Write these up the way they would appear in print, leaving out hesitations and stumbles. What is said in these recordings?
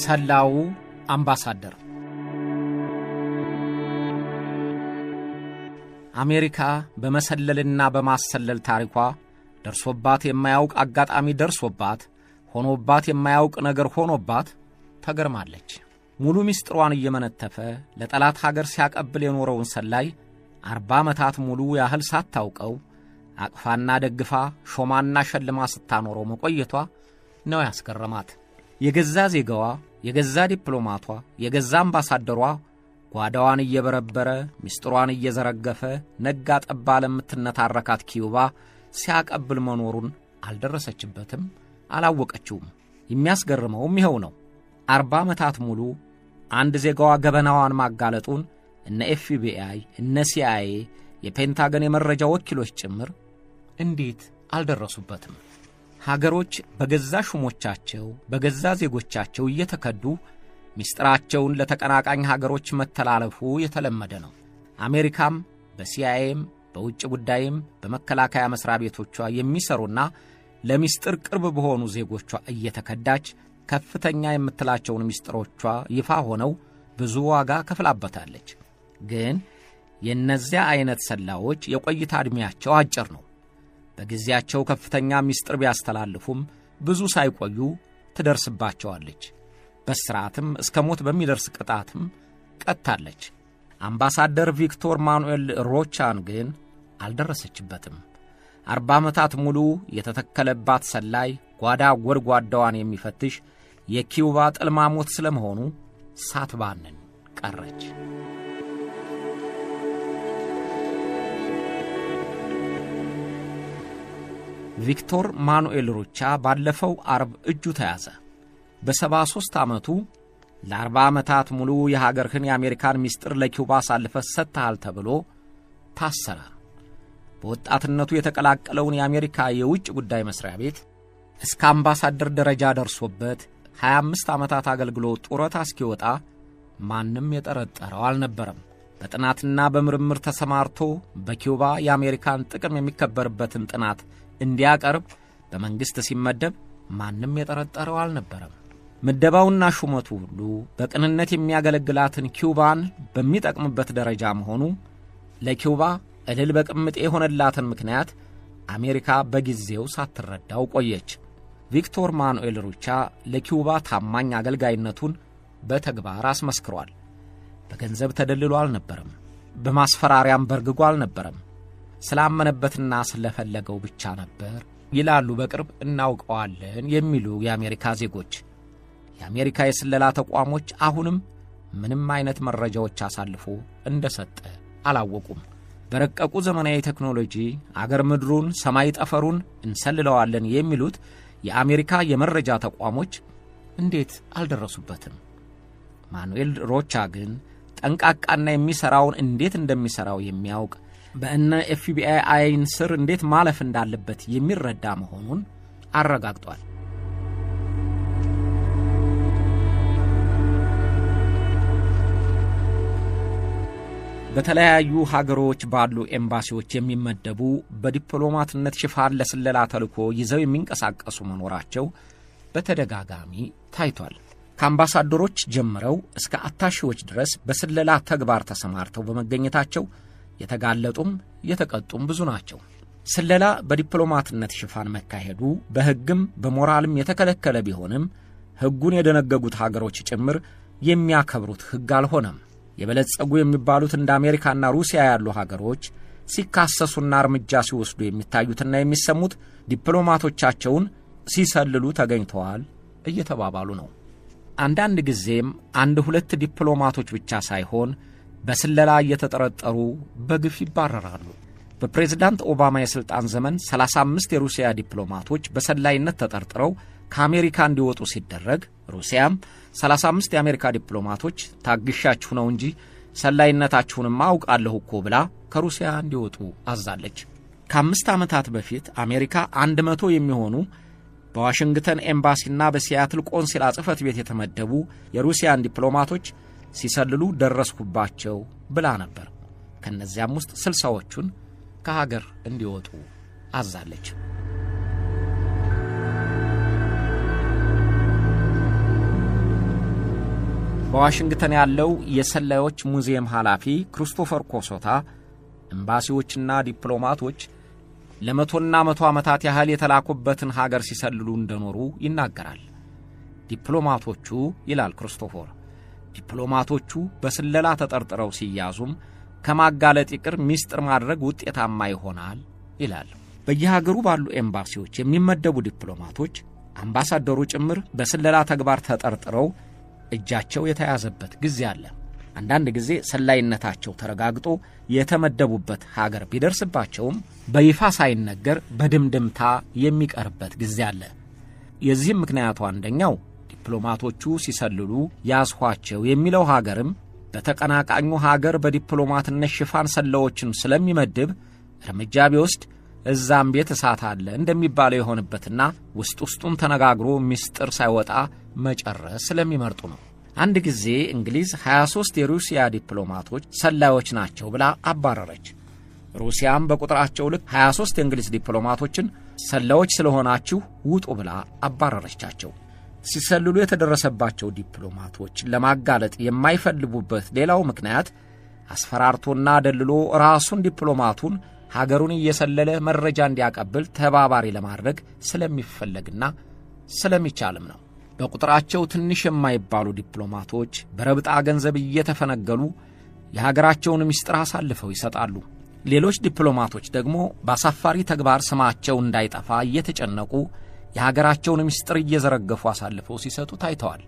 ሰላው አምባሳደር አሜሪካ በመሰለልና በማሰለል ታሪኳ ደርሶባት የማያውቅ አጋጣሚ ደርሶባት ሆኖባት የማያውቅ ነገር ሆኖባት ተገርማለች። ሙሉ ሚስጥሯን እየመነተፈ ለጠላት ሀገር ሲያቀብል የኖረውን ሰላይ 40 ዓመታት ሙሉ ያህል ሳታውቀው አቅፋና ደግፋ ሾማና ሸልማ ስታኖረው መቆየቷ ነው ያስገረማት። የገዛ ዜጋዋ፣ የገዛ ዲፕሎማቷ፣ የገዛ አምባሳደሯ ጓዳዋን እየበረበረ ሚስጥሯን እየዘረገፈ ነጋ ጠባ ለምትነታረካት ኪዩባ ሲያቀብል መኖሩን አልደረሰችበትም፣ አላወቀችውም። የሚያስገርመውም ይኸው ነው። 40 ዓመታት ሙሉ አንድ ዜጋዋ ገበናዋን ማጋለጡን እነ FBI፣ እነ CIA፣ የፔንታገን የመረጃ ወኪሎች ጭምር እንዴት አልደረሱበትም? ሀገሮች በገዛ ሹሞቻቸው በገዛ ዜጎቻቸው እየተከዱ ሚስጥራቸውን ለተቀናቃኝ ሀገሮች መተላለፉ የተለመደ ነው። አሜሪካም በCIAም በውጭ ጉዳይም በመከላከያ መስሪያ ቤቶቿ የሚሰሩና ለሚስጥር ቅርብ በሆኑ ዜጎቿ እየተከዳች ከፍተኛ የምትላቸውን ሚስጥሮቿ ይፋ ሆነው ብዙ ዋጋ ከፍላበታለች። ግን የነዚያ አይነት ሰላዎች የቆይታ ዕድሜያቸው አጭር ነው። በጊዜያቸው ከፍተኛ ሚስጥር ቢያስተላልፉም ብዙ ሳይቆዩ ትደርስባቸዋለች። በስርዓትም እስከ ሞት በሚደርስ ቅጣትም ቀጣለች። አምባሳደር ቪክቶር ማኑኤል ሮቻን ግን አልደረሰችበትም። 40 ዓመታት ሙሉ የተተከለባት ሰላይ ጓዳ ጎድጓዳዋን የሚፈትሽ የኪዩባ ጥልማሞት ስለመሆኑ ሳትባንን ቀረች። ቪክቶር ማኑኤል ሮቻ ባለፈው አርብ እጁ ተያዘ። በ73 ዓመቱ ለ40 ዓመታት ሙሉ የሀገርህን የአሜሪካን ሚስጥር ለኪዩባ አሳልፈህ ሰጥተሃል ተብሎ ታሰረ። በወጣትነቱ የተቀላቀለውን የአሜሪካ የውጭ ጉዳይ መስሪያ ቤት እስከ አምባሳደር ደረጃ ደርሶበት 25 ዓመታት አገልግሎ ጡረታ እስኪወጣ ማንም የጠረጠረው አልነበረም። በጥናትና በምርምር ተሰማርቶ በኪዩባ የአሜሪካን ጥቅም የሚከበርበትን ጥናት እንዲያቀርብ በመንግስት ሲመደብ ማንም የጠረጠረው አልነበረም። ምደባውና ሹመቱ ሁሉ በቅንነት የሚያገለግላትን ኪዩባን በሚጠቅምበት ደረጃ መሆኑ ለኪዩባ እልል በቅምጤ የሆነላትን ምክንያት አሜሪካ በጊዜው ሳትረዳው ቆየች። ቪክቶር ማኑኤል ሮቻ ለኪዩባ ታማኝ አገልጋይነቱን በተግባር አስመስክሯል። በገንዘብ ተደልሎ አልነበረም፣ በማስፈራሪያም በርግጎ አልነበረም። ስላመነበትና ስለፈለገው ብቻ ነበር ይላሉ በቅርብ እናውቀዋለን የሚሉ የአሜሪካ ዜጎች። የአሜሪካ የስለላ ተቋሞች አሁንም ምንም አይነት መረጃዎች አሳልፎ እንደሰጠ አላወቁም። በረቀቁ ዘመናዊ ቴክኖሎጂ አገር ምድሩን ሰማይ ጠፈሩን እንሰልለዋለን የሚሉት የአሜሪካ የመረጃ ተቋሞች እንዴት አልደረሱበትም? ማኑኤል ሮቻ ግን ጠንቃቃና የሚሰራውን እንዴት እንደሚሰራው የሚያውቅ በእነ FBI አይን ስር እንዴት ማለፍ እንዳለበት የሚረዳ መሆኑን አረጋግጧል። በተለያዩ ሀገሮች ባሉ ኤምባሲዎች የሚመደቡ በዲፕሎማትነት ሽፋን ለስለላ ተልዕኮ ይዘው የሚንቀሳቀሱ መኖራቸው በተደጋጋሚ ታይቷል። ከአምባሳደሮች ጀምረው እስከ አታሺዎች ድረስ በስለላ ተግባር ተሰማርተው በመገኘታቸው የተጋለጡም የተቀጡም ብዙ ናቸው። ስለላ በዲፕሎማትነት ሽፋን መካሄዱ በሕግም በሞራልም የተከለከለ ቢሆንም ሕጉን የደነገጉት ሀገሮች ጭምር የሚያከብሩት ሕግ አልሆነም። የበለጸጉ የሚባሉት እንደ አሜሪካና ሩሲያ ያሉ ሀገሮች ሲካሰሱና እርምጃ ሲወስዱ የሚታዩትና የሚሰሙት ዲፕሎማቶቻቸውን ሲሰልሉ ተገኝተዋል እየተባባሉ ነው። አንዳንድ ጊዜም 1-2 ዲፕሎማቶች ብቻ ሳይሆን በስለላ እየተጠረጠሩ በግፍ ይባረራሉ። በፕሬዝዳንት ኦባማ የሥልጣን ዘመን 35 የሩሲያ ዲፕሎማቶች በሰላይነት ተጠርጥረው ከአሜሪካ እንዲወጡ ሲደረግ ሩሲያም 35 የአሜሪካ ዲፕሎማቶች ታግሻችሁ ነው እንጂ ሰላይነታችሁንም አውቃለሁ እኮ ብላ ከሩሲያ እንዲወጡ አዛለች። ከ5 ዓመታት በፊት አሜሪካ 100 የሚሆኑ በዋሽንግተን ኤምባሲና በሲያትል ቆንስላ ጽሕፈት ቤት የተመደቡ የሩሲያን ዲፕሎማቶች ሲሰልሉ ደረስኩባቸው ብላ ነበር። ከነዚያም ውስጥ 60ዎቹን ከሀገር እንዲወጡ አዛለች። በዋሽንግተን ያለው የሰላዮች ሙዚየም ኃላፊ ክሪስቶፈር ኮሶታ ኤምባሲዎችና ዲፕሎማቶች ለመቶና መቶ ዓመታት ያህል የተላኩበትን ሀገር ሲሰልሉ እንደኖሩ ይናገራል። ዲፕሎማቶቹ ይላል ክሪስቶፈር፣ ዲፕሎማቶቹ በስለላ ተጠርጥረው ሲያዙም ከማጋለጥ ይቅር ሚስጥር ማድረግ ውጤታማ ይሆናል ይላል። በየሀገሩ ባሉ ኤምባሲዎች የሚመደቡ ዲፕሎማቶች አምባሳደሩ ጭምር በስለላ ተግባር ተጠርጥረው እጃቸው የተያዘበት ጊዜ አለ። አንዳንድ ጊዜ ሰላይነታቸው ተረጋግጦ የተመደቡበት ሀገር ቢደርስባቸውም በይፋ ሳይነገር በድምድምታ የሚቀርበት ጊዜ አለ። የዚህም ምክንያቱ አንደኛው ዲፕሎማቶቹ ሲሰልሉ ያዝኋቸው የሚለው ሀገርም በተቀናቃኙ ሀገር በዲፕሎማትነት ሽፋን ሰላዮችን ስለሚመድብ እርምጃ ቢወስድ እዛም ቤት እሳት አለ እንደሚባለው የሆነበትና ውስጡን ተነጋግሮ ሚስጥር ሳይወጣ መጨረስ ስለሚመርጡ ነው። አንድ ጊዜ እንግሊዝ 23 የሩሲያ ዲፕሎማቶች ሰላዮች ናቸው ብላ አባረረች። ሩሲያም በቁጥራቸው ልክ 23 የእንግሊዝ ዲፕሎማቶችን ሰላዮች ስለሆናችሁ ውጡ ብላ አባረረቻቸው። ሲሰልሉ የተደረሰባቸው ዲፕሎማቶች ለማጋለጥ የማይፈልጉበት ሌላው ምክንያት አስፈራርቶና ደልሎ ራሱን ዲፕሎማቱን ሀገሩን እየሰለለ መረጃ እንዲያቀብል ተባባሪ ለማድረግ ስለሚፈለግና ስለሚቻልም ነው። በቁጥራቸው ትንሽ የማይባሉ ዲፕሎማቶች በረብጣ ገንዘብ እየተፈነገሉ የሀገራቸውን ምስጢር አሳልፈው ይሰጣሉ። ሌሎች ዲፕሎማቶች ደግሞ በአሳፋሪ ተግባር ስማቸው እንዳይጠፋ እየተጨነቁ የሀገራቸውን ምስጢር እየዘረገፉ አሳልፈው ሲሰጡ ታይተዋል።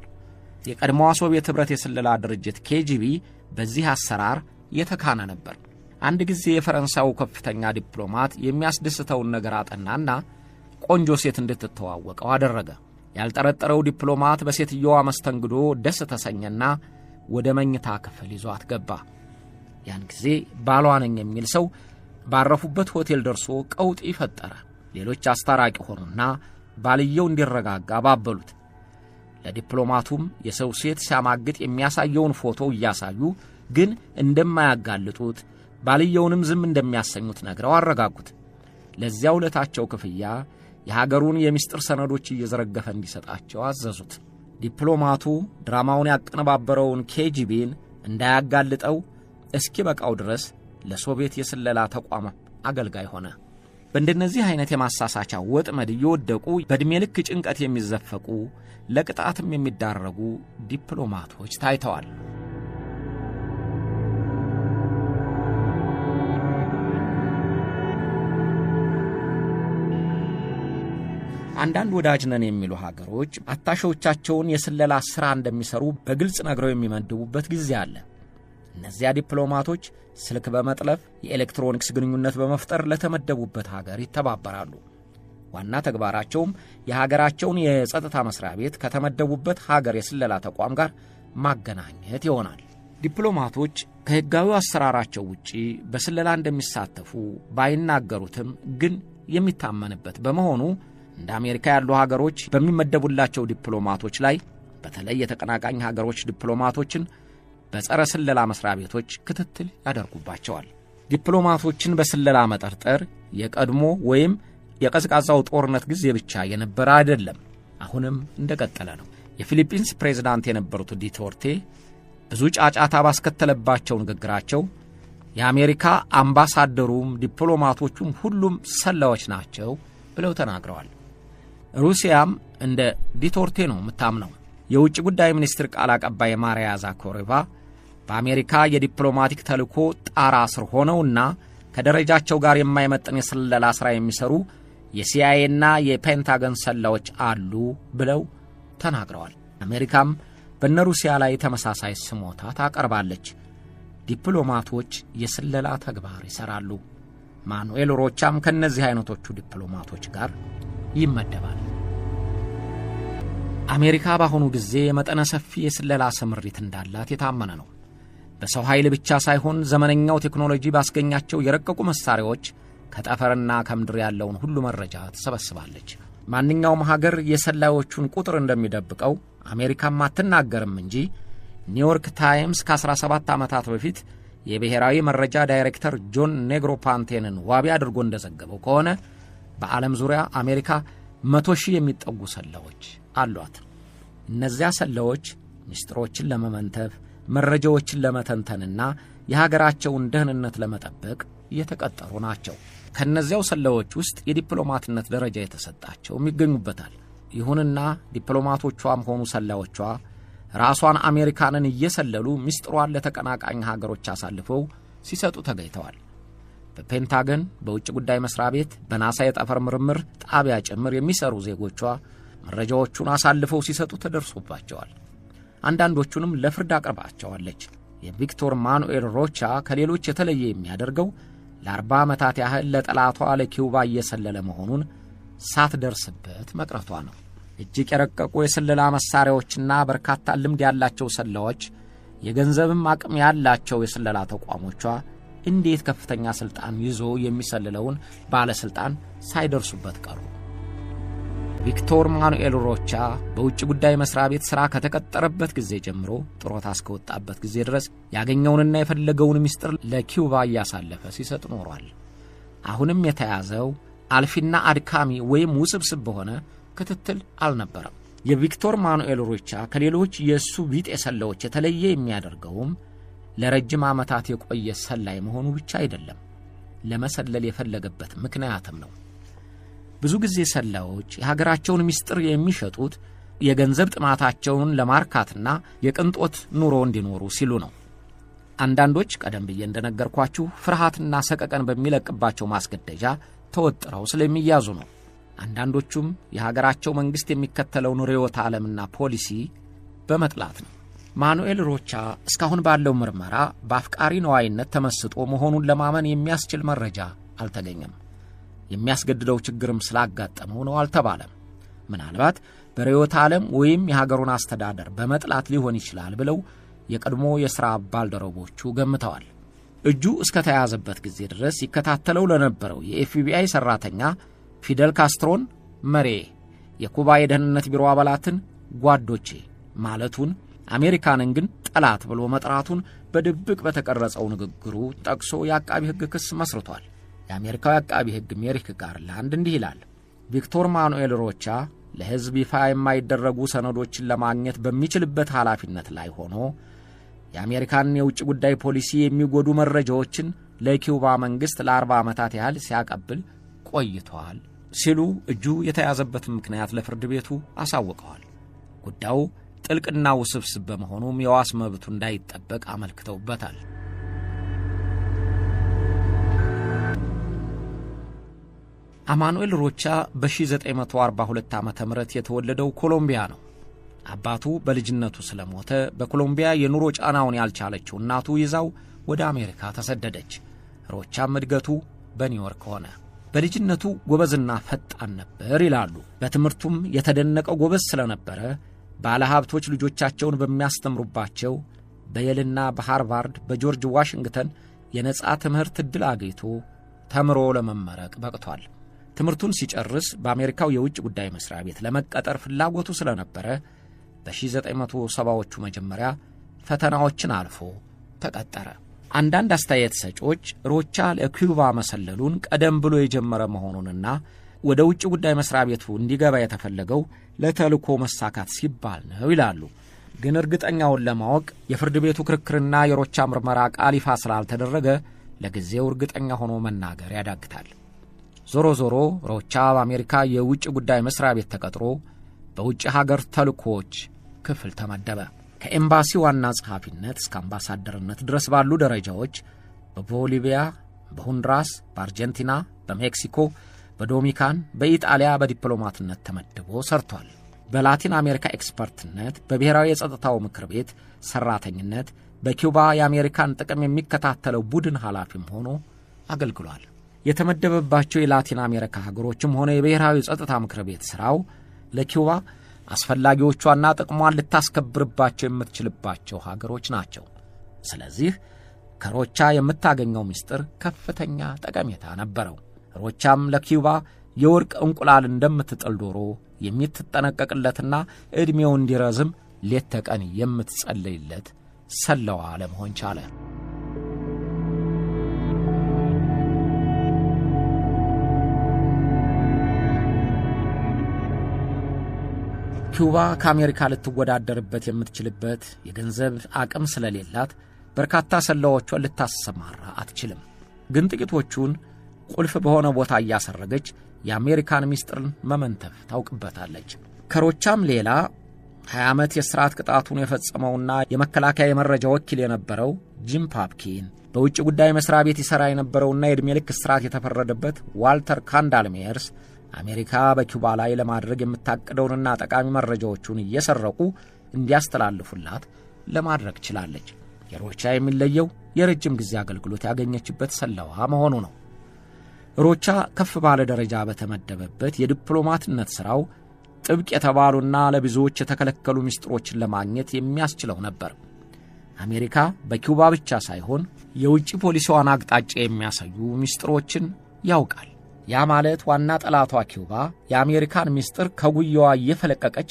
የቀድሞዋ ሶቪየት ኅብረት የስለላ ድርጅት KGB በዚህ አሰራር የተካነ ነበር። አንድ ጊዜ የፈረንሳዩ ከፍተኛ ዲፕሎማት የሚያስደስተውን ነገር አጠናና ቆንጆ ሴት እንድትተዋወቀው አደረገ። ያልጠረጠረው ዲፕሎማት በሴትየዋ መስተንግዶ ደስ ተሰኘና ወደ መኝታ ክፍል ይዟት ገባ። ያን ጊዜ ባሏ ነኝ የሚል ሰው ባረፉበት ሆቴል ደርሶ ቀውጢ ፈጠረ። ሌሎች አስታራቂ ሆኑና ባልየው እንዲረጋጋ ባበሉት። ለዲፕሎማቱም የሰው ሴት ሲያማግጥ የሚያሳየውን ፎቶ እያሳዩ ግን እንደማያጋልጡት ባልየውንም ዝም እንደሚያሰኙት ነግረው አረጋጉት። ለዚያው ለታቸው ክፍያ የሀገሩን የምስጢር ሰነዶች እየዘረገፈ እንዲሰጣቸው አዘዙት። ዲፕሎማቱ ድራማውን ያቀነባበረውን KGBን እንዳያጋልጠው እስኪበቃው ድረስ ለሶቪየት የስለላ ተቋም አገልጋይ ሆነ። በእንደነዚህ አይነት የማሳሳቻ ወጥመድ እየወደቁ በዕድሜ ልክ ጭንቀት የሚዘፈቁ ለቅጣትም የሚዳረጉ ዲፕሎማቶች ታይተዋል። አንዳንድ ወዳጅ ነን የሚሉ ሀገሮች አታሾቻቸውን የስለላ ሥራ እንደሚሰሩ በግልጽ ነግረው የሚመድቡበት ጊዜ አለ። እነዚያ ዲፕሎማቶች ስልክ በመጥለፍ የኤሌክትሮኒክስ ግንኙነት በመፍጠር ለተመደቡበት ሀገር ይተባበራሉ። ዋና ተግባራቸውም የሀገራቸውን የጸጥታ መስሪያ ቤት ከተመደቡበት ሀገር የስለላ ተቋም ጋር ማገናኘት ይሆናል። ዲፕሎማቶች ከሕጋዊ አሰራራቸው ውጪ በስለላ እንደሚሳተፉ ባይናገሩትም ግን የሚታመንበት በመሆኑ እንደ አሜሪካ ያሉ ሀገሮች በሚመደቡላቸው ዲፕሎማቶች ላይ በተለይ የተቀናቃኝ ሀገሮች ዲፕሎማቶችን በጸረ ስለላ መስሪያ ቤቶች ክትትል ያደርጉባቸዋል። ዲፕሎማቶችን በስለላ መጠርጠር የቀድሞ ወይም የቀዝቃዛው ጦርነት ጊዜ ብቻ የነበረ አይደለም፣ አሁንም እንደቀጠለ ነው። የፊሊፒንስ ፕሬዝዳንት የነበሩት ዱቴርቴ ብዙ ጫጫታ ባስከተለባቸው ንግግራቸው የአሜሪካ አምባሳደሩም ዲፕሎማቶቹም ሁሉም ሰላዮች ናቸው ብለው ተናግረዋል። ሩሲያም እንደ ዱቴርቴ ነው የምታምነው። የውጭ ጉዳይ ሚኒስትር ቃል አቀባይ ማሪያ ዛካሮቫ በአሜሪካ የዲፕሎማቲክ ተልእኮ ጣራ ስር ሆነውና ከደረጃቸው ጋር የማይመጥን የስለላ ሥራ የሚሰሩ የሲአይኤና የፔንታገን ሰላዮች አሉ ብለው ተናግረዋል። አሜሪካም በነሩሲያ ላይ ተመሳሳይ ስሞታ ታቀርባለች። ዲፕሎማቶች የስለላ ተግባር ይሰራሉ። ማኑኤል ሮቻም ከነዚህ አይነቶቹ ዲፕሎማቶች ጋር ይመደባል። አሜሪካ በአሁኑ ጊዜ መጠነ ሰፊ የስለላ ስምሪት እንዳላት የታመነ ነው። በሰው ኃይል ብቻ ሳይሆን ዘመነኛው ቴክኖሎጂ ባስገኛቸው የረቀቁ መሳሪያዎች ከጠፈርና ከምድር ያለውን ሁሉ መረጃ ትሰበስባለች። ማንኛውም ሀገር የሰላዮቹን ቁጥር እንደሚደብቀው አሜሪካም አትናገርም እንጂ ኒውዮርክ ታይምስ ከ17 ዓመታት በፊት የብሔራዊ መረጃ ዳይሬክተር ጆን ኔግሮፓንቴንን ዋቢ አድርጎ እንደዘገበው ከሆነ በዓለም ዙሪያ አሜሪካ 100,000 የሚጠጉ ሰላዮች አሏት። እነዚያ ሰላዮች ሚስጥሮችን ለመመንተፍ መረጃዎችን ለመተንተንና የሀገራቸውን ደህንነት ለመጠበቅ የተቀጠሩ ናቸው። ከነዚያው ሰላዮች ውስጥ የዲፕሎማትነት ደረጃ የተሰጣቸው ይገኙበታል። ይሁንና ዲፕሎማቶቿም ሆኑ ሰላዮቿ ራሷን አሜሪካንን እየሰለሉ ሚስጥሯን ለተቀናቃኝ ሀገሮች አሳልፈው ሲሰጡ ተገኝተዋል። በፔንታገን፣ በውጭ ጉዳይ መስሪያ ቤት፣ በናሳ የጠፈር ምርምር ጣቢያ ጭምር የሚሰሩ ዜጎቿ መረጃዎቹን አሳልፈው ሲሰጡ ተደርሶባቸዋል። አንዳንዶቹንም ለፍርድ አቅርባቸዋለች። የቪክቶር ማኑኤል ሮቻ ከሌሎች የተለየ የሚያደርገው ለ40 ዓመታት ያህል ለጠላቷ ለኪውባ እየሰለለ መሆኑን ሳትደርስበት መቅረቷ ነው። እጅግ የረቀቁ የስለላ መሳሪያዎችና በርካታ ልምድ ያላቸው ሰላዮች፣ የገንዘብም አቅም ያላቸው የስለላ ተቋሞቿ እንዴት ከፍተኛ ስልጣን ይዞ የሚሰልለውን ባለስልጣን ሳይደርሱበት ቀሩ? ቪክቶር ማኑኤል ሮቻ በውጭ ጉዳይ መስሪያ ቤት ሥራ ከተቀጠረበት ጊዜ ጀምሮ ጡረታ እስከወጣበት ጊዜ ድረስ ያገኘውንና የፈለገውን ሚስጥር ለኪውባ እያሳለፈ ሲሰጥ ኖሯል። አሁንም የተያዘው አልፊና አድካሚ ወይም ውስብስብ በሆነ ክትትል አልነበረም። የቪክቶር ማኑኤል ሮቻ ከሌሎች የሱ ቢጤ ሰላዮች የተለየ የሚያደርገውም ለረጅም ዓመታት የቆየ ሰላይ መሆኑ ብቻ አይደለም፣ ለመሰለል የፈለገበት ምክንያትም ነው። ብዙ ጊዜ ሰላዮች የሀገራቸውን ሚስጥር የሚሸጡት የገንዘብ ጥማታቸውን ለማርካትና የቅንጦት ኑሮ እንዲኖሩ ሲሉ ነው። አንዳንዶች ቀደም ብዬ እንደነገርኳችሁ ፍርሃትና ሰቀቀን በሚለቅባቸው ማስገደጃ ተወጥረው ስለሚያዙ ነው። አንዳንዶቹም የሀገራቸው መንግስት የሚከተለውን ርዕዮተ ዓለምና ፖሊሲ በመጥላት ነው። ማኑኤል ሮቻ እስካሁን ባለው ምርመራ በአፍቃሪ ነዋይነት ተመስጦ መሆኑን ለማመን የሚያስችል መረጃ አልተገኘም። የሚያስገድደው ችግርም ስላጋጠመው ነው አልተባለም። ምናልባት በርዕዮተ ዓለም ወይም የሀገሩን አስተዳደር በመጥላት ሊሆን ይችላል ብለው የቀድሞ የሥራ ባልደረቦቹ ገምተዋል። እጁ እስከ ተያዘበት ጊዜ ድረስ ይከታተለው ለነበረው የኤፍቢአይ ሠራተኛ ፊደል ካስትሮን መሬ፣ የኩባ የደህንነት ቢሮ አባላትን ጓዶቼ ማለቱን፣ አሜሪካንን ግን ጠላት ብሎ መጥራቱን በድብቅ በተቀረጸው ንግግሩ ጠቅሶ የአቃቢ ሕግ ክስ መስርቷል። የአሜሪካው አቃቢ ሕግ ሜሪክ ጋርላንድ እንዲህ ይላል። ቪክቶር ማኑኤል ሮቻ ለሕዝብ ይፋ የማይደረጉ ሰነዶችን ለማግኘት በሚችልበት ኃላፊነት ላይ ሆኖ የአሜሪካን የውጭ ጉዳይ ፖሊሲ የሚጎዱ መረጃዎችን ለኪውባ መንግሥት ለ40 ዓመታት ያህል ሲያቀብል ቆይቷል ሲሉ እጁ የተያዘበትን ምክንያት ለፍርድ ቤቱ አሳውቀዋል። ጉዳዩ ጥልቅና ውስብስብ በመሆኑም የዋስ መብቱ እንዳይጠበቅ አመልክተውበታል። አማኑኤል ሮቻ በ1942 ዓመተ ምህረት የተወለደው ኮሎምቢያ ነው። አባቱ በልጅነቱ ስለሞተ በኮሎምቢያ የኑሮ ጫናውን ያልቻለችው እናቱ ይዛው ወደ አሜሪካ ተሰደደች። ሮቻም እድገቱ በኒውዮርክ ሆነ። በልጅነቱ ጎበዝና ፈጣን ነበር ይላሉ። በትምህርቱም የተደነቀው ጎበዝ ስለነበረ ባለሀብቶች ልጆቻቸውን በሚያስተምሩባቸው በየልና በሃርቫርድ በጆርጅ ዋሽንግተን የነጻ ትምህርት ዕድል አግኝቶ ተምሮ ለመመረቅ በቅቷል። ትምህርቱን ሲጨርስ በአሜሪካው የውጭ ጉዳይ መስሪያ ቤት ለመቀጠር ፍላጎቱ ስለነበረ በ1970ዎቹ መጀመሪያ ፈተናዎችን አልፎ ተቀጠረ። አንዳንድ አስተያየት ሰጪዎች ሮቻ ለኪውባ መሰለሉን ቀደም ብሎ የጀመረ መሆኑንና ወደ ውጭ ጉዳይ መስሪያ ቤቱ እንዲገባ የተፈለገው ለተልእኮ መሳካት ሲባል ነው ይላሉ። ግን እርግጠኛውን ለማወቅ የፍርድ ቤቱ ክርክርና የሮቻ ምርመራ ቃል ይፋ ስላልተደረገ ለጊዜው እርግጠኛ ሆኖ መናገር ያዳግታል። ዞሮ ዞሮ ሮቻ በአሜሪካ የውጭ ጉዳይ መስሪያ ቤት ተቀጥሮ በውጭ ሀገር ተልእኮዎች ክፍል ተመደበ። ከኤምባሲ ዋና ጸሐፊነት እስከ አምባሳደርነት ድረስ ባሉ ደረጃዎች በቦሊቪያ፣ በሆንዱራስ፣ በአርጀንቲና፣ በሜክሲኮ፣ በዶሚኒካን፣ በኢጣሊያ በዲፕሎማትነት ተመድቦ ሰርቷል። በላቲን አሜሪካ ኤክስፐርትነት፣ በብሔራዊ የጸጥታው ምክር ቤት ሰራተኝነት፣ በኪውባ የአሜሪካን ጥቅም የሚከታተለው ቡድን ኃላፊም ሆኖ አገልግሏል። የተመደበባቸው የላቲን አሜሪካ ሀገሮችም ሆነ የብሔራዊ ጸጥታ ምክር ቤት ሥራው ለኪውባ አስፈላጊዎቿና ጥቅሟን ልታስከብርባቸው የምትችልባቸው ሀገሮች ናቸው። ስለዚህ ከሮቻ የምታገኘው ምስጢር ከፍተኛ ጠቀሜታ ነበረው። ሮቻም ለኪውባ የወርቅ እንቁላል እንደምትጥል ዶሮ የሚትጠነቀቅለትና ዕድሜው እንዲረዝም ሌት ተቀን የምትጸልይለት ሰለዋ ለመሆን ቻለ። ኪዩባ ከአሜሪካ ልትወዳደርበት የምትችልበት የገንዘብ አቅም ስለሌላት በርካታ ሰላዮቿን ልታሰማራ አትችልም። ግን ጥቂቶቹን ቁልፍ በሆነ ቦታ እያሰረገች የአሜሪካን ሚስጥርን መመንተፍ ታውቅበታለች። ከሮቻም ሌላ 20 ዓመት የሥርዓት ቅጣቱን የፈጸመውና የመከላከያ የመረጃ ወኪል የነበረው ጂም ፓፕኪን፣ በውጭ ጉዳይ መስሪያ ቤት ይሠራ የነበረውና የዕድሜ ልክ እስራት የተፈረደበት ዋልተር ካንዳልሜየርስ አሜሪካ በኪዩባ ላይ ለማድረግ የምታቅደውንና ጠቃሚ መረጃዎቹን እየሰረቁ እንዲያስተላልፉላት ለማድረግ ችላለች። የሮቻ የሚለየው የረጅም ጊዜ አገልግሎት ያገኘችበት ሰላዋ መሆኑ ነው። ሮቻ ከፍ ባለ ደረጃ በተመደበበት የዲፕሎማትነት ሥራው ጥብቅ የተባሉና ለብዙዎች የተከለከሉ ሚስጥሮችን ለማግኘት የሚያስችለው ነበር። አሜሪካ በኪዩባ ብቻ ሳይሆን የውጭ ፖሊሲዋን አቅጣጫ የሚያሳዩ ሚስጥሮችን ያውቃል። ያ ማለት ዋና ጠላቷ ኪዩባ የአሜሪካን ሚስጥር ከጉያዋ እየፈለቀቀች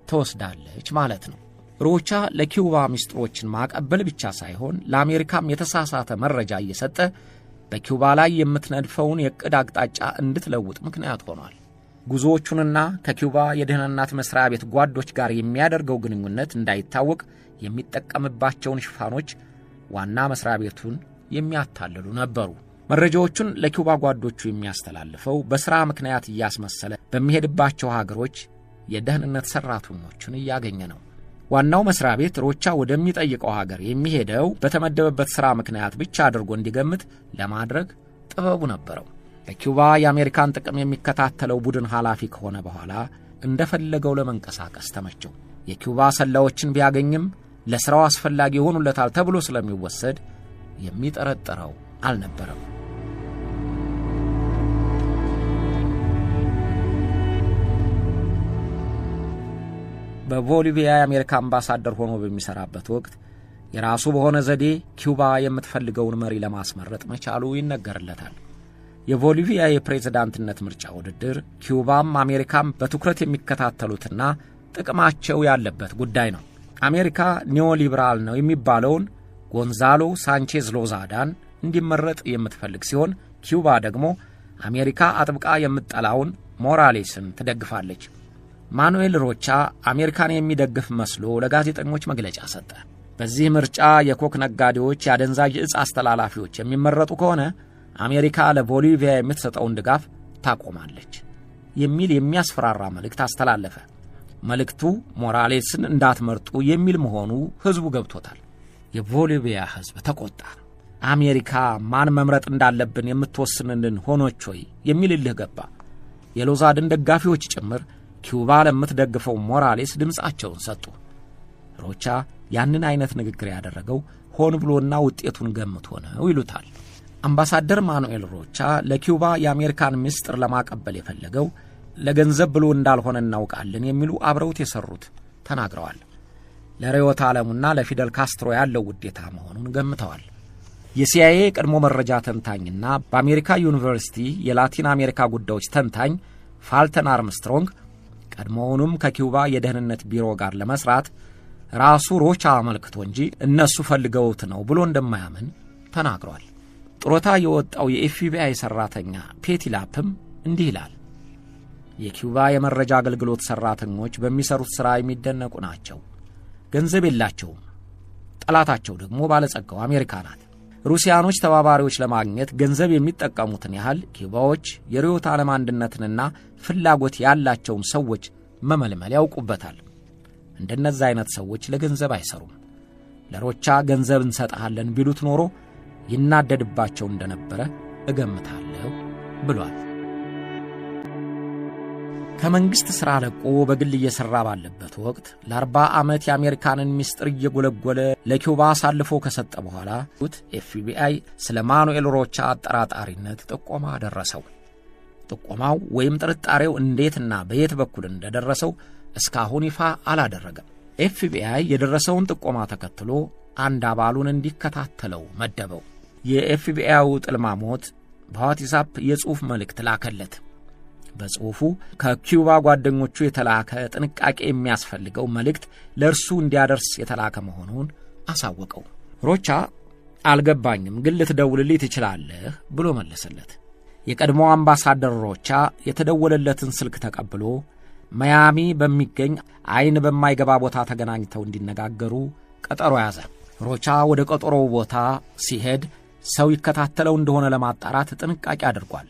ትወስዳለች ማለት ነው። ሮቻ ለኪዩባ ሚስጥሮችን ማቀበል ብቻ ሳይሆን ለአሜሪካም የተሳሳተ መረጃ እየሰጠ በኪዩባ ላይ የምትነድፈውን የዕቅድ አቅጣጫ እንድትለውጥ ምክንያት ሆኗል። ጉዞዎቹንና ከኪዩባ የደህንነት መስሪያ ቤት ጓዶች ጋር የሚያደርገው ግንኙነት እንዳይታወቅ የሚጠቀምባቸውን ሽፋኖች ዋና መስሪያ ቤቱን የሚያታልሉ ነበሩ። መረጃዎቹን ለኪዩባ ጓዶቹ የሚያስተላልፈው በሥራ ምክንያት እያስመሰለ በሚሄድባቸው ሀገሮች የደህንነት ሠራተኞቹን እያገኘ ነው። ዋናው መስሪያ ቤት ሮቻ ወደሚጠይቀው ሀገር የሚሄደው በተመደበበት ሥራ ምክንያት ብቻ አድርጎ እንዲገምት ለማድረግ ጥበቡ ነበረው። በኪዩባ የአሜሪካን ጥቅም የሚከታተለው ቡድን ኃላፊ ከሆነ በኋላ እንደፈለገው ለመንቀሳቀስ ተመቸው። የኪዩባ ሰላዮችን ቢያገኝም ለሥራው አስፈላጊ ይሆኑለታል ተብሎ ስለሚወሰድ የሚጠረጠረው አልነበረም። በቦሊቪያ የአሜሪካ አምባሳደር ሆኖ በሚሰራበት ወቅት የራሱ በሆነ ዘዴ ኪዩባ የምትፈልገውን መሪ ለማስመረጥ መቻሉ ይነገርለታል። የቦሊቪያ የፕሬዝዳንትነት ምርጫ ውድድር ኪዩባም አሜሪካም በትኩረት የሚከታተሉትና ጥቅማቸው ያለበት ጉዳይ ነው። አሜሪካ ኒዮሊበራል ነው የሚባለውን ጎንዛሎ ሳንቼዝ ሎዛዳን እንዲመረጥ የምትፈልግ ሲሆን ኪዩባ ደግሞ አሜሪካ አጥብቃ የምትጠላውን ሞራሌስን ትደግፋለች። ማኑኤል ሮቻ አሜሪካን የሚደግፍ መስሎ ለጋዜጠኞች መግለጫ ሰጠ። በዚህ ምርጫ የኮክ ነጋዴዎች፣ የአደንዛዥ ዕፅ አስተላላፊዎች የሚመረጡ ከሆነ አሜሪካ ለቦሊቪያ የምትሰጠውን ድጋፍ ታቆማለች የሚል የሚያስፈራራ መልእክት አስተላለፈ። መልእክቱ ሞራሌስን እንዳትመርጡ የሚል መሆኑ ሕዝቡ ገብቶታል። የቦሊቪያ ሕዝብ ተቆጣ። አሜሪካ ማን መምረጥ እንዳለብን የምትወስንልን ሆኖች ሆይ የሚል እልህ ገባ። የሎዛድን ደጋፊዎች ጭምር ኪዩባ ለምትደግፈው ሞራሌስ ድምፃቸውን ሰጡ። ሮቻ ያንን አይነት ንግግር ያደረገው ሆን ብሎና ውጤቱን ገምቶ ነው ይሉታል። አምባሳደር ማኑኤል ሮቻ ለኪዩባ የአሜሪካን ምስጢር ለማቀበል የፈለገው ለገንዘብ ብሎ እንዳልሆነ እናውቃለን የሚሉ አብረውት የሰሩት ተናግረዋል። ለርዕዮተ ዓለሙና ለፊደል ካስትሮ ያለው ውዴታ መሆኑን ገምተዋል። የሲአይኤ ቀድሞ መረጃ ተንታኝና በአሜሪካ ዩኒቨርሲቲ የላቲን አሜሪካ ጉዳዮች ተንታኝ ፋልተን አርምስትሮንግ ቀድሞውንም ከኪዩባ የደህንነት ቢሮ ጋር ለመስራት ራሱ ሮቻ አመልክቶ እንጂ እነሱ ፈልገውት ነው ብሎ እንደማያምን ተናግሯል። ጡረታ የወጣው የኤፍቢአይ ሰራተኛ ፔቲ ላፕም እንዲህ ይላል። የኪዩባ የመረጃ አገልግሎት ሰራተኞች በሚሰሩት ሥራ የሚደነቁ ናቸው። ገንዘብ የላቸውም። ጠላታቸው ደግሞ ባለጸጋው አሜሪካ ናት። ሩሲያኖች ተባባሪዎች ለማግኘት ገንዘብ የሚጠቀሙትን ያህል ኪዩባዎች የርዕዮተ ዓለም አንድነትንና ፍላጎት ያላቸውን ሰዎች መመልመል ያውቁበታል። እንደነዛ አይነት ሰዎች ለገንዘብ አይሰሩም። ለሮቻ ገንዘብ እንሰጣለን ቢሉት ኖሮ ይናደድባቸው እንደነበረ እገምታለሁ ብሏል። ከመንግስት ሥራ ለቆ በግል እየሰራ ባለበት ወቅት ለ40 ዓመት የአሜሪካንን ምስጢር እየጎለጎለ ለኪዩባ አሳልፎ ከሰጠ በኋላ ኤፍቢአይ ስለ ማኑኤል ሮቻ አጠራጣሪነት ጥቆማ ደረሰው። ጥቆማው ወይም ጥርጣሬው እንዴትና በየት በኩል እንደደረሰው እስካሁን ይፋ አላደረገም። ኤፍቢአይ የደረሰውን ጥቆማ ተከትሎ አንድ አባሉን እንዲከታተለው መደበው። የኤፍቢአይው ጥልማሞት በዋትስአፕ የጽሑፍ መልእክት ላከለት። በጽሑፉ ከኪዩባ ጓደኞቹ የተላከ ጥንቃቄ የሚያስፈልገው መልእክት ለእርሱ እንዲያደርስ የተላከ መሆኑን አሳወቀው። ሮቻ አልገባኝም፣ ግን ልትደውልልኝ ትችላለህ ብሎ መለሰለት። የቀድሞ አምባሳደር ሮቻ የተደወለለትን ስልክ ተቀብሎ ማያሚ በሚገኝ አይን በማይገባ ቦታ ተገናኝተው እንዲነጋገሩ ቀጠሮ ያዘ። ሮቻ ወደ ቀጠሮው ቦታ ሲሄድ ሰው ይከታተለው እንደሆነ ለማጣራት ጥንቃቄ አድርጓል።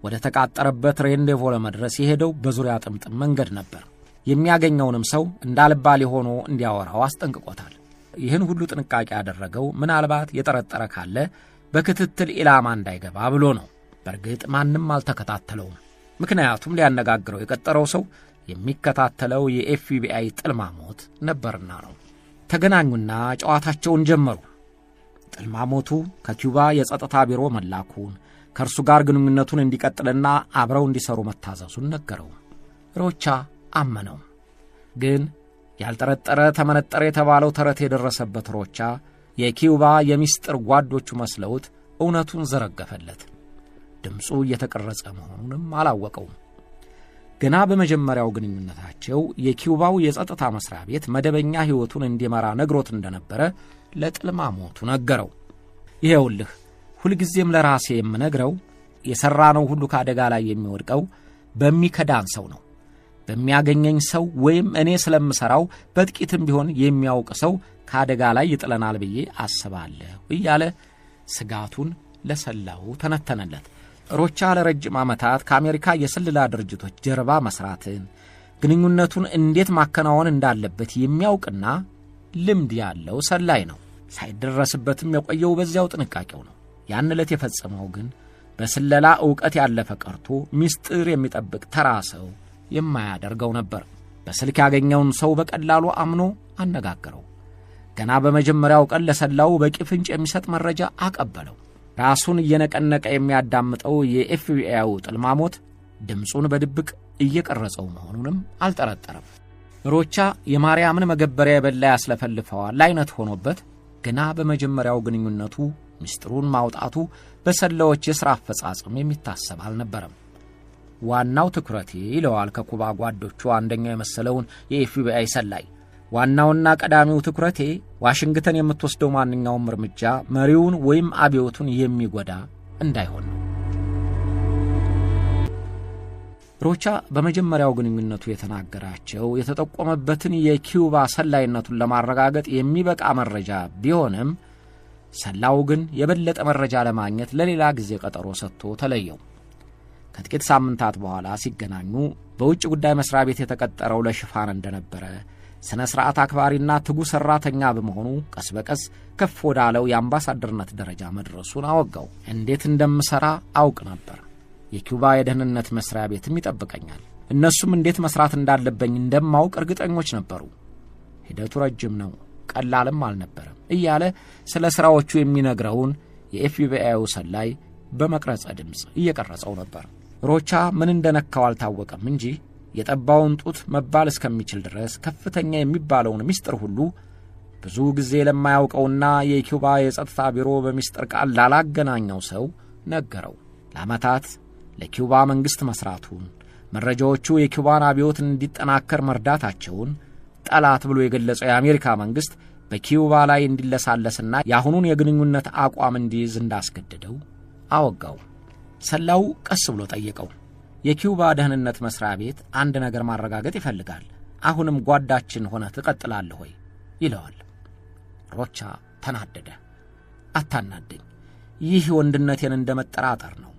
ወደ ተቃጠረበት ሬንዴቮ ለመድረስ የሄደው በዙሪያ ጥምጥም መንገድ ነበር። የሚያገኘውንም ሰው እንዳልባሌ ሆኖ እንዲያወራው አስጠንቅቆታል። ይህን ሁሉ ጥንቃቄ ያደረገው ምናልባት የጠረጠረ ካለ በክትትል ኢላማ እንዳይገባ ብሎ ነው። በእርግጥ ማንም አልተከታተለውም። ምክንያቱም ሊያነጋግረው የቀጠረው ሰው የሚከታተለው የኤፍቢአይ ጥልማሞት ነበርና ነው። ተገናኙና ጨዋታቸውን ጀመሩ። ጥልማሞቱ ከኪዩባ የጸጥታ ቢሮ መላኩን፣ ከእርሱ ጋር ግንኙነቱን እንዲቀጥልና አብረው እንዲሰሩ መታዘዙን ነገረው። ሮቻ አመነው። ግን ያልጠረጠረ ተመነጠረ የተባለው ተረት የደረሰበት ሮቻ የኪዩባ የሚስጥር ጓዶቹ መስለውት እውነቱን ዘረገፈለት። ድምፁ እየተቀረጸ መሆኑንም አላወቀውም። ገና በመጀመሪያው ግንኙነታቸው የኪዩባው የጸጥታ መስሪያ ቤት መደበኛ ሕይወቱን እንዲመራ ነግሮት እንደነበረ ለጥልማሞቱ ነገረው። ይሄውልህ፣ ሁልጊዜም ለራሴ የምነግረው የሠራነው ሁሉ ከአደጋ ላይ የሚወድቀው በሚከዳን ሰው ነው። በሚያገኘኝ ሰው ወይም እኔ ስለምሠራው በጥቂትም ቢሆን የሚያውቅ ሰው ከአደጋ ላይ ይጥለናል ብዬ አስባለሁ እያለ ስጋቱን ለሰላው ተነተነለት። ሮቻ ለረጅም ዓመታት ከአሜሪካ የስለላ ድርጅቶች ጀርባ መሥራትን፣ ግንኙነቱን እንዴት ማከናወን እንዳለበት የሚያውቅና ልምድ ያለው ሰላይ ነው። ሳይደረስበትም የቆየው በዚያው ጥንቃቄው ነው። ያን ዕለት የፈጸመው ግን በስለላ ዕውቀት ያለፈ ቀርቶ ምስጢር የሚጠብቅ ተራ ሰው የማያደርገው ነበር። በስልክ ያገኘውን ሰው በቀላሉ አምኖ አነጋገረው። ገና በመጀመሪያው ቀን ለሰላው በቂ ፍንጭ የሚሰጥ መረጃ አቀበለው። ራሱን እየነቀነቀ የሚያዳምጠው የኤፍቢአይው ጥልማሞት ድምፁን በድብቅ እየቀረጸው መሆኑንም አልጠረጠረም። ሮቻ የማርያምን መገበሪያ የበላ ያስለፈልፈዋል አይነት ሆኖበት ገና በመጀመሪያው ግንኙነቱ ምስጢሩን ማውጣቱ በሰላዎች የሥራ አፈጻጸም የሚታሰብ አልነበረም። ዋናው ትኩረቴ ይለዋል ከኩባ ጓዶቹ አንደኛው የመሰለውን የኤፍቢአይ ሰላይ፣ ዋናውና ቀዳሚው ትኩረቴ ዋሽንግተን የምትወስደው ማንኛውም እርምጃ መሪውን ወይም አብዮቱን የሚጎዳ እንዳይሆን ነው። ሮቻ በመጀመሪያው ግንኙነቱ የተናገራቸው የተጠቆመበትን የኪዩባ ሰላይነቱን ለማረጋገጥ የሚበቃ መረጃ ቢሆንም ሰላው ግን የበለጠ መረጃ ለማግኘት ለሌላ ጊዜ ቀጠሮ ሰጥቶ ተለየው። ከጥቂት ሳምንታት በኋላ ሲገናኙ በውጭ ጉዳይ መስሪያ ቤት የተቀጠረው ለሽፋን እንደነበረ፣ ስነ ስርዓት አክባሪና ትጉ ሰራተኛ በመሆኑ ቀስ በቀስ ከፍ ወዳለው የአምባሳደርነት ደረጃ መድረሱን አወጋው። እንዴት እንደምሰራ አውቅ ነበር። የኪዩባ የደህንነት መስሪያ ቤትም ይጠብቀኛል። እነሱም እንዴት መስራት እንዳለበኝ እንደማውቅ እርግጠኞች ነበሩ። ሂደቱ ረጅም ነው፣ ቀላልም አልነበረም እያለ ስለ ስራዎቹ የሚነግረውን የኤፍቢአይው ሰላይ በመቅረጸ ድምፅ እየቀረጸው ነበር። ሮቻ ምን እንደነካው አልታወቀም እንጂ የጠባውን ጡት መባል እስከሚችል ድረስ ከፍተኛ የሚባለውን ምስጢር ሁሉ ብዙ ጊዜ ለማያውቀውና የኪዩባ የጸጥታ ቢሮ በምስጢር ቃል ላላገናኘው ሰው ነገረው። ለዓመታት ለኪዩባ መንግሥት መስራቱን፣ መረጃዎቹ የኪዩባን አብዮት እንዲጠናከር መርዳታቸውን፣ ጠላት ብሎ የገለጸው የአሜሪካ መንግሥት በኪዩባ ላይ እንዲለሳለስና የአሁኑን የግንኙነት አቋም እንዲይዝ እንዳስገደደው አወጋው። ሰላው ቀስ ብሎ ጠየቀው። የኪዩባ ደህንነት መስሪያ ቤት አንድ ነገር ማረጋገጥ ይፈልጋል። አሁንም ጓዳችን ሆነ ትቀጥላለህ ወይ ይለዋል። ሮቻ ተናደደ። አታናደኝ፣ ይህ ወንድነቴን እንደመጠራጠር ነው።